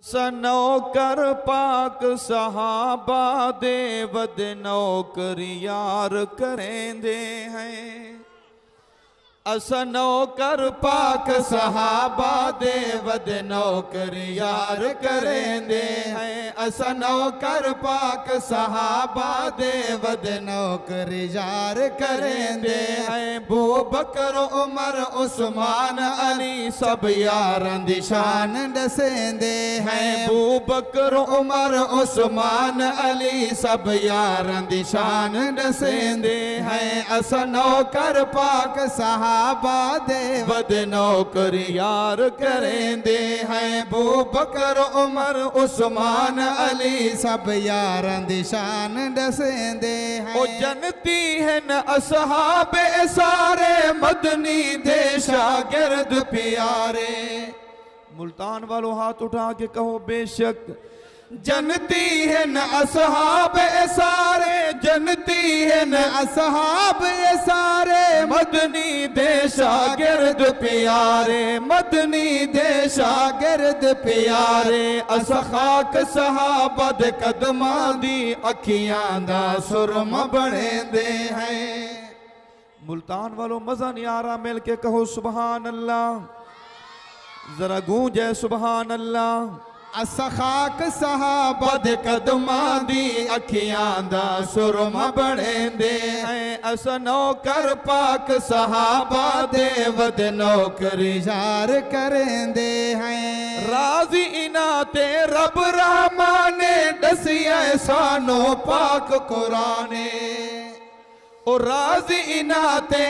सनौकर पाक सहाबा दे वद नौकर यार करेंदे हैं। असनौकर पाक सहाबा दे वद नौकर यार करेंदे हैं। असनौकर पाक सहाबा दे वद नौकर यार करेंदे हैं। बू बकर उमर उस्मान अली सब यारां दी शान दसेंदे हैं। बू बकर उमर उस्मान अली सब यारां दी शान दसेंदे हैं। असनौकर पाक सहाबा दे वद नौकर यार करेंदे हैं। बू बकर उमर उस्मान अली सब यारां दी शान दसेंदे हैं। ओ जनती है न असहाबे सारे मदनी दे शागिर्द प्यारे। मुल्तान वालों हाथ उठा के कहो बेशक जनती है न असहाब सारे। जनती है न असहाब सारे मदनी दे शागिर्द प्यारे। मदनी दे शागिर्द प्यारे। अस खाक सहाबा दे कदमां दी अखियां दा सुरमा बनेंदे हैं। मुल्तान वालों मजा नहीं आ रहा, मिल के कहो सुभान अल्लाह। जरा गूंजे सुभान अल्लाह। अस खाक सहाबा दे कदमां दी अखियां दा सुरमा बनेंदे हैं। अस नौकर पाक सहाबा दे वद नौकर यार करेंदे हैं। राजी इना ते रब रहमाने दसिया सानो पाक कुराने। ओ राजी इना ते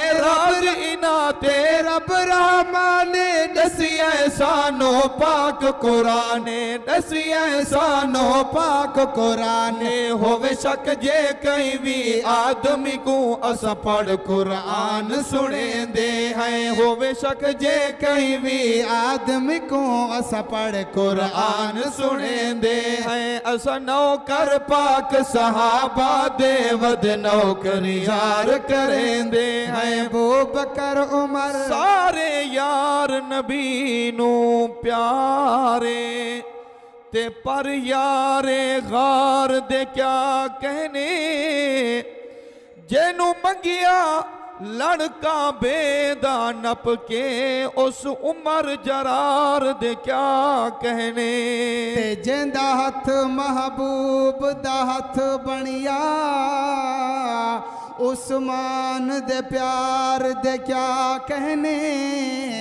रब रहमाने दसिया सानो पाक कुराने। दसिया सानो पाक कुराने। होवे शक जे कहीं भी आदमी को अस पढ़ कुरान सुनेंदे हैं। होवे शक जे कहीं भी आदमी को अस पढ़ कुरान सुनेंदे हैं। अस नौकर पाक सहाबा दे वद नौकर यार करेंदे हैं। बू बकर उमर सारे यार नबी नू प्यारे ते पर यारे गार दे क्या कहने। जेनू मंगिया लड़का बेदा नप के उस उमर जरार दे क्या कहने। ते जिंदा हथ महबूब दा हथ बनिया उस्मान दे प्यार दे क्या कहने।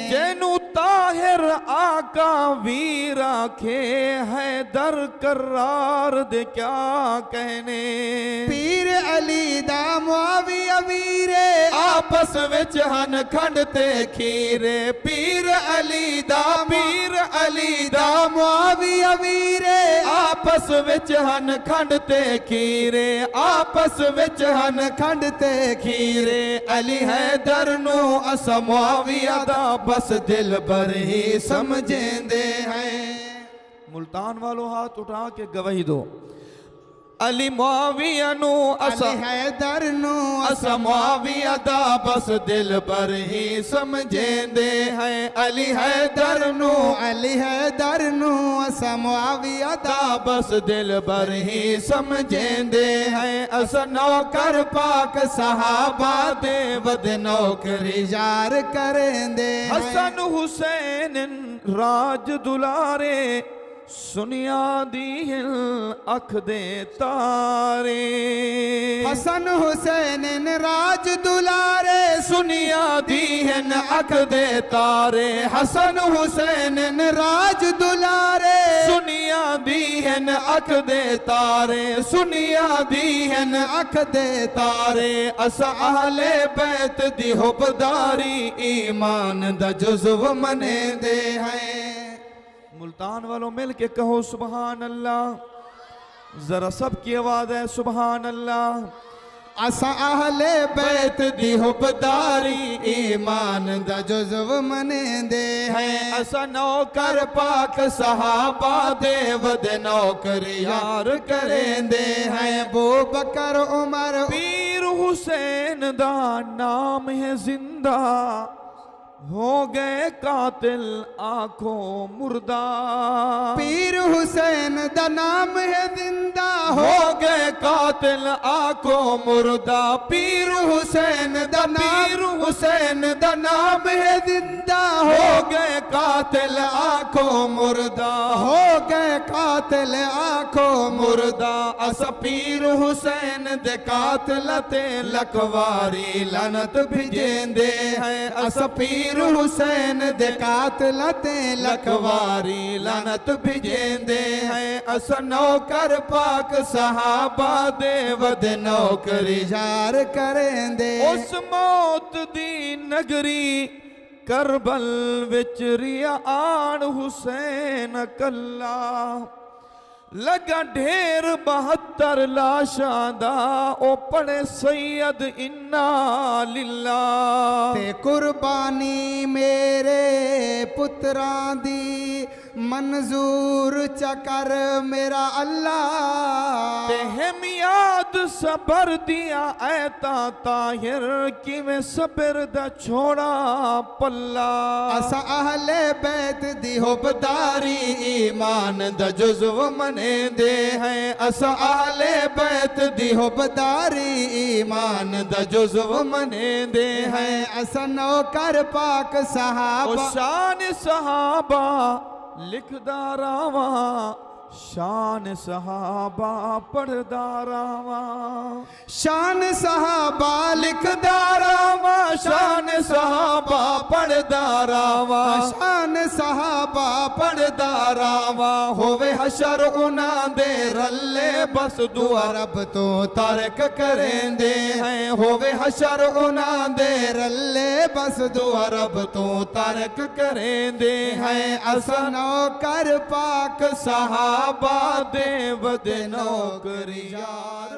जेनू ताहिर आका वीर आखे है दर करार दे क्या कहने। पीर अली दा मुआविया वीरे आपस विच हन खंड ते खीरे। पीर अली दा मुआविया वीरे आपस विच हन खंड ते खीरे। आपस विच हन खंड ते खीरे। अली हैदर नू अस मुआविया दा बस दिल भर ही समझेंदे हैं। मुल्तान वालों हाथ उठा के गवाही दो। अली मुआविया नू अस हैदर नू अस मुआविया दा बस दिल भर ही समझेंदे हैं। अली हैदर नू अस मुआविया दा बस दिल भर ही समझेंदे हैं। अस नौकर पाक सहाबा दे वद नौकर यार करेंदे हैं। हसन हुसैन राज दुलारे सुनिया दी अख दे तारे। हसन हुसैन राज दुलारे सुनिया दी अख दे तारे। हसन हुसैन राज दुलारे सुनिया दी अख दे तारे। सुनिया दी अख दे तारे। अस अहले बैत दी हुबदारी ईमान दा जुज़व मने दे हैं। मुल्तान वालों मिल के कहो सुभान अल्लाह। जरा सबकी आवाज है सुभान अल्लाह। असा अहले बैत दी हुबदारी ईमान दा जुज़व मनेंदे हैं। असा नौकर पाक सहाबा दे वद नौकर यार करेंदे हैं। बू बकर उमर पीर हुसैन दा नाम है जिंदा हो गए कातिल आंखों मुर्दा। पीर हुसैन हुसैन दा नाम है जिंदा हो गए कातिल आंखों मुर्दा। पीर हुसैन दा नाम है जिंदा हो गए कातिल आंखों मुर्दा। हो गए कातिल आंखों मुर्दा। अस पीर हुसैन दे कातिल ते लखवारी लानत भिजेंदे हैं। अस पीर हुसैन दे कातिल ते लखवारी लानत भिजेंदे हैं। अस नौकर पाक सहाबा दे वद नौकरी जार करेंदे। उस मौत दी नगरी करबल विच रिया आन हुसैन कल्ला। लगा ढेर 72 लाशां दा ओ पढ़े सैयद इन्ना लिल्ला। ते कुर्बानी मेरे पुत्रां दी मंजूर चकर मेरा अल्लाह। ते हमियाद सबर दिया ऐता ताहिर किवें सबर दा छोड़ा पल्ला। असा अहले बैत दी हुबदारी ईमान दा जुज़व मनेंदे हैं। असा अहले बैत दी हुबदारी ईमान दा जुज़व मनेंदे हैं। असा नौकर पाक सहाबा शान सहाबा लिखदा रावा। शान सहाबा पढ़दा रावा। शान सहाबा लिखदा रावा। शान सहाबा पढ़दा रावा। शान सहाबा पढ़दा रावा। होवे हशर उन्हां दे रल्ले बस दुआ रब तो तारक करेंदे हैं। होवे हशर उन्हां दे रल्ले बस दुआ रब तो तारक करेंदे हैं। अस नौकर पाक सहाबा दे वद नौकरी यार।